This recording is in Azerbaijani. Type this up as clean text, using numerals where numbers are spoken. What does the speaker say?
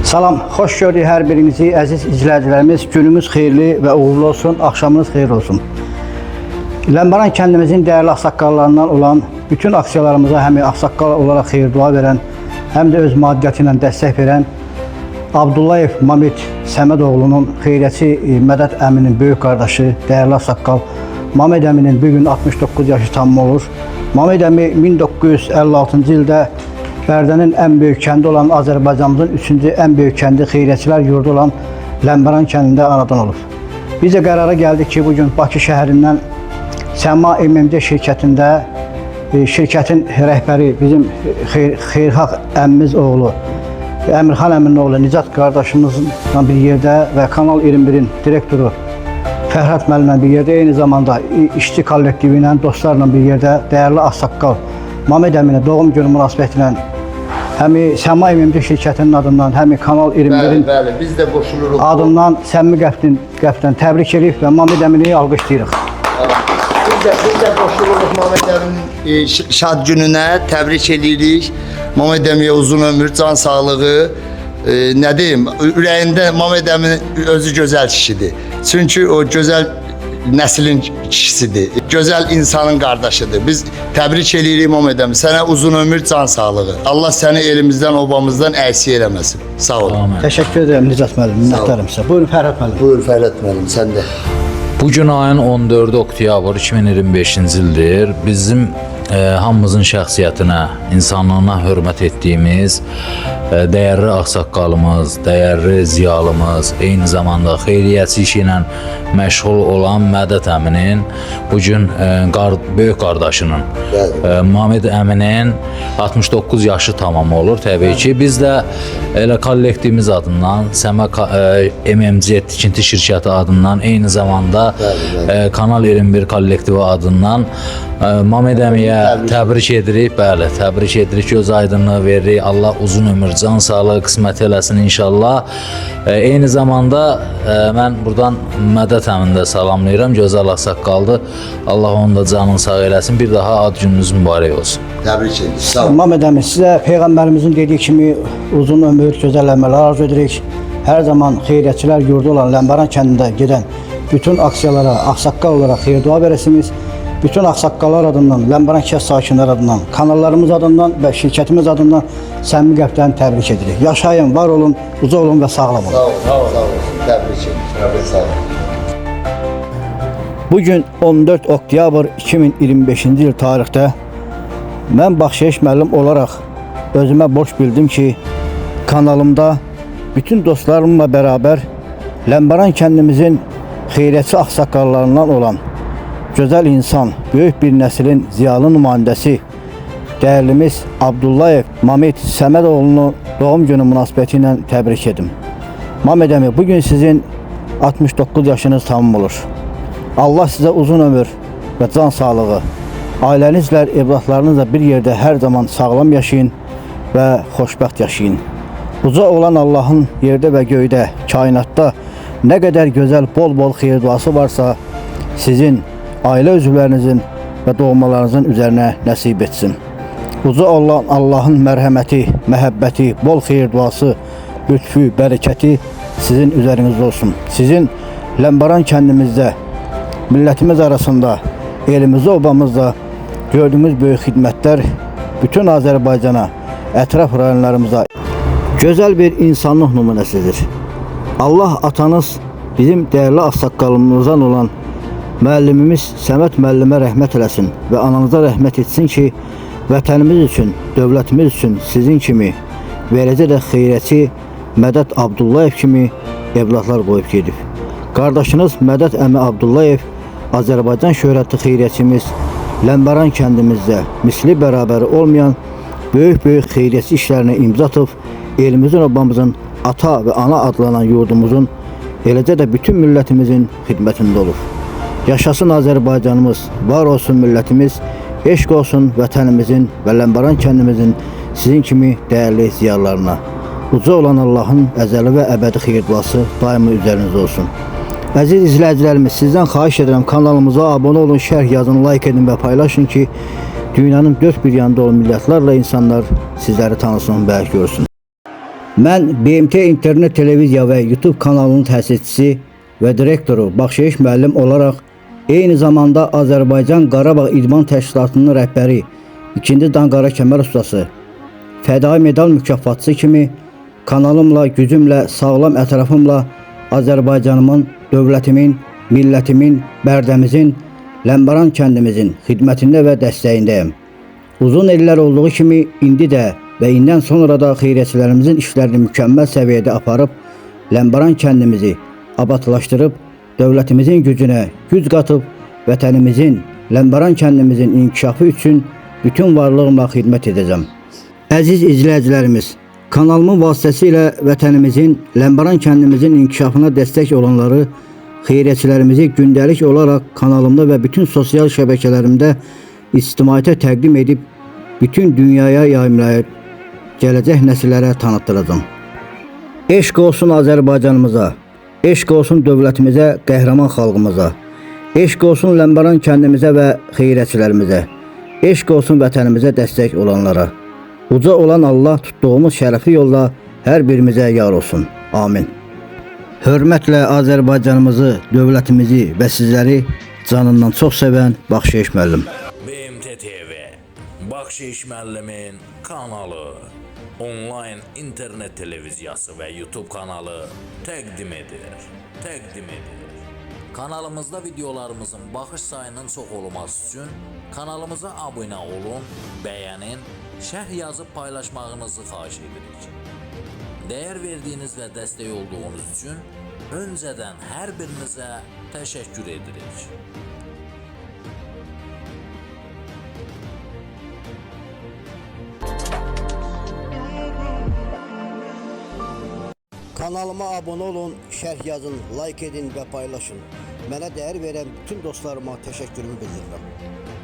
Salam, xoş gördük hər birinizi, əziz izləyicilərimiz. Günümüz xeyirli və uğurlu olsun, axşamınız xeyir olsun. Ləmbəran kəndimizin dəyərli ağsaqqallarından olan bütün aksiyalarımıza həm ağsaqqal olaraq xeyir dua verən, həm də öz maddiyyatı ilə dəstək verən Abdullayev Mamit Səmədoğlunun xeyriyyəçi Mədət əminin böyük qardaşı, dəyərli ağsaqqal Mamit əminin bugün 69 yaşı tamam olur. Mamit əmi 1956-cı ildə Bərdənin ən böyük kəndi olan Azərbaycanımızın 3-cü ən böyük kəndi xeyriyyəçilər yurdu olan Ləmbəran kəndində anadan olub. Biz də qərara gəldik ki, bugün Bakı şəhərindən Səma MMC şirkətində şirkətin rəhbəri bizim xeyirxah əmmimiz oğlu Əmirxan əminin oğlu Nicat qardaşımızla bir yerdə və Kanal 21-in direktoru Fərhad müəllimlə bir yerdə, eyni zamanda işçi kollektivi ilə, dostlarla bir yerdə dəyərli ağsaqqal Mamit əminə doğum günü münasibəti ilə həm Səma MMC şirkətinin adından, həm Kanal 21-in biz də qoşuluruq adından səmimi qəlbdən təbrik edirik və Mamit əmini alqışlayırıq. Biz də qoşuluruq Mamit əminin şad gününə, təbrik edirik. Mamit əmiyə uzun ömür, can sağlığı, nə deyim, ürəyində Mamit əminin özü gözəl kişidir. Çünki o gözəl nəslin kişisidir, gözəl insanın qardaşıdır. Biz təbrik edirik Mamit əmi, sənə uzun ömür, can sağlığı. Allah səni elimizdən, obamızdan əksik eləməsin. Sağ ol. Təşəkkür edirəm Nicat müəllim, minnətdarım sizə. Buyurun Fərhad müəllim. Buyur Fərhad müəllim, sən də. Bugün ayın 14 oktyabr 2025-ci ildir. Bizim hamımızın şəxsiyyətinə, insanlığına hörmət etdiyimiz dəyərli ağsaqqalımız, dəyərli ziyalımız, eyni zamanda xeyriyyəçi işi ilə məşğul olan Mədət əminin bugün böyük qardaşının Mamit əminin 69 yaşı tamam olur təbii ki. Biz də elə kollektivimiz adından, Səmə MMC tikinti şirkəti adından, eyni zamanda Kanal 21 kollektivi adından Mamit əmiyə təbrik edirik, bəli, təbrik edirik, göz aydınlığı veririk. Allah uzun ömür, can sağlığı qismət eləsin inşallah. Eyni zamanda mən buradan Mədət əmini də salamlayıram, gözəl ağsaqqaldır. Allah onun da canını sağ eləsin, bir daha ad gününüz mübarək olsun. Təbrik edirik, sağ ol. Mamit əmi, sizə Peyğəmbərimizin dediyi kimi uzun ömür, gözəl əməllər arzu edirik. Hər zaman xeyriyyətçilər yurdu olan Ləmbəran kəndində gedən bütün aksiyalara ağsaqqal olaraq xeyir dua verəsiniz. Bütün ağsaqqallar adından, Ləmbəran kənd sakinləri adından, kanallarımız adından və şirkətimiz adından səmimi qəlbdən təbrik edirik. Yaşayın, var olun, uca olun və sağlam olun. Sağ ol, sağ ol, sağ ol. Təbrik edirik, sağ ol. Bugün 14 oktyabr 2025-ci il tarixdə mən Baxşeyiş müəllim olaraq özümə borc bildim ki, kanalımda bütün dostlarımla bərabər Ləmbəran kəndimizin xeyriyyətçi ağsaqqallarından olan gözəl insan, böyük bir nəslin ziyalı nümayəndəsi dəyərlimiz Abdullayev Mamit Səmədoğlunu doğum günü münasibəti ilə təbrik edim. Mamit əmi, bugün sizin 69 yaşınız tamam olur. Allah sizə uzun ömür və can sağlığı, ailənizlə, evlatlarınızla bir yerdə hər zaman sağlam yaşayın və xoşbəxt yaşayın. Uca olan Allahın yerdə və göydə, kainatda nə qədər gözəl, bol-bol xeyir duası varsa, sizin ailə üzvlərinizin və doğmalarınızın üzərinə nəsib etsin. Uca olan Allahın mərhəməti, məhəbbəti, bol xeyir duası, lütfü, bərəkəti sizin üzərinizdə olsun. Sizin Ləmbəran kəndimizdə, millətimiz arasında, elimizdə, obamızda gördüyümüz böyük xidmətlər bütün Azərbaycana, ətraf rayonlarımıza gözəl bir insanlıq nümunəsidir. Allah atanız bizim dəyərli ağsaqqalımızdan olan müəllimimiz Səməd müəllimə rəhmət eləsin və ananıza rəhmət etsin ki, vətənimiz üçün, dövlətimiz üçün sizin kimi və eləcə də xeyriyyəçi Mədət Abdullayev kimi evlatlar qoyub gedib. Qardaşınız Mədət əmi Abdullayev Azərbaycan şöhrətli xeyriyyəçimiz Ləmbəran kəndimizdə misli bərabəri olmayan böyük xeyriyyəçi işlərinə imza atıb, elimizin, obamızın, ata və ana adlanan yurdumuzun, eləcə də bütün millətimizin xidmətində olub. Yaşasın Azərbaycanımız, var olsun millətimiz, eşq olsun vətənimizin və Ləmbəran kəndimizin sizin kimi dəyərli ziyalarına. Uca olan Allahın əzəli və əbədi xeyir duası daimi üzərinizdə olsun. Əziz izləyicilərimiz, sizdən xahiş edirəm, kanalımıza abunə olun, şərh yazın, like edin və paylaşın ki, dünyanın dört bir yanında olan millətlərlə insanlar sizləri tanısın və görsün. Mən BMT İnternet Televiziya və YouTube kanalının təsisçisi və direktoru Baxşeyiş müəllim olaraq eyni zamanda Azərbaycan Qarabağ İdman Təşkilatının rəhbəri 2-ci Dan Qara Kəmər ustası, fədai medal mükafatçısı kimi kanalımla, gücümlə, sağlam ətrafımla Azərbaycanımın, dövlətimin, millətimin, Bərdəmizin, Ləmbəran kəndimizin xidmətində və dəstəyindəyəm. Uzun illər olduğu kimi indi də və indən sonra da xeyriyyətçilərimizin işlərini mükəmməl səviyyədə aparıb, Ləmbəran kəndimizi abadlaşdırıb, dövlətimizin gücünə güc qatıb, vətənimizin, Ləmbəran kəndimizin inkişafı üçün bütün varlığımla xidmət edəcəm. Əziz izləyicilərimiz, kanalımın vasitəsilə vətənimizin, Ləmbəran kəndimizin inkişafına dəstək olanları, xeyriyyətçilərimizi gündəlik olaraq kanalımda və bütün sosial şəbəkələrimdə ictimaiyyətə təqdim edib, bütün dünyaya yayımlayıb, gələcək nəsillərə tanıtdıracağım. Eşq olsun Azərbaycanımıza, eşq olsun dövlətimizə, qəhrəman xalqımıza, eşq olsun Ləmbəran kəndimizə və xeyriyyətçilərimizə, eşq olsun vətənimizə dəstək olanlara. Uca olan Allah tutduğumuz şərəfli yolda hər birimizə yar olsun. Amin. Hörmətlə Azərbaycanımızı, dövlətimizi və sizləri canından çox sevən Baxşeyiş müəllim. BMT TV, Baxşeyiş müəllimin kanalı, onlayn internet televiziyası və YouTube kanalı təqdim edir. Kanalımızda videolarımızın baxış sayının çox olması üçün kanalımıza abunə olun, bəyənin, şərh yazıb paylaşmağınızı xahiş edirik. Dəyər verdiyiniz və dəstək olduğunuz üçün öncədən hər birinizə təşəkkür edirik. Kanalıma abunə olun, şərh yazın, like edin və paylaşın. Mənə dəyər verən bütün dostlarıma təşəkkürümü bildirirəm.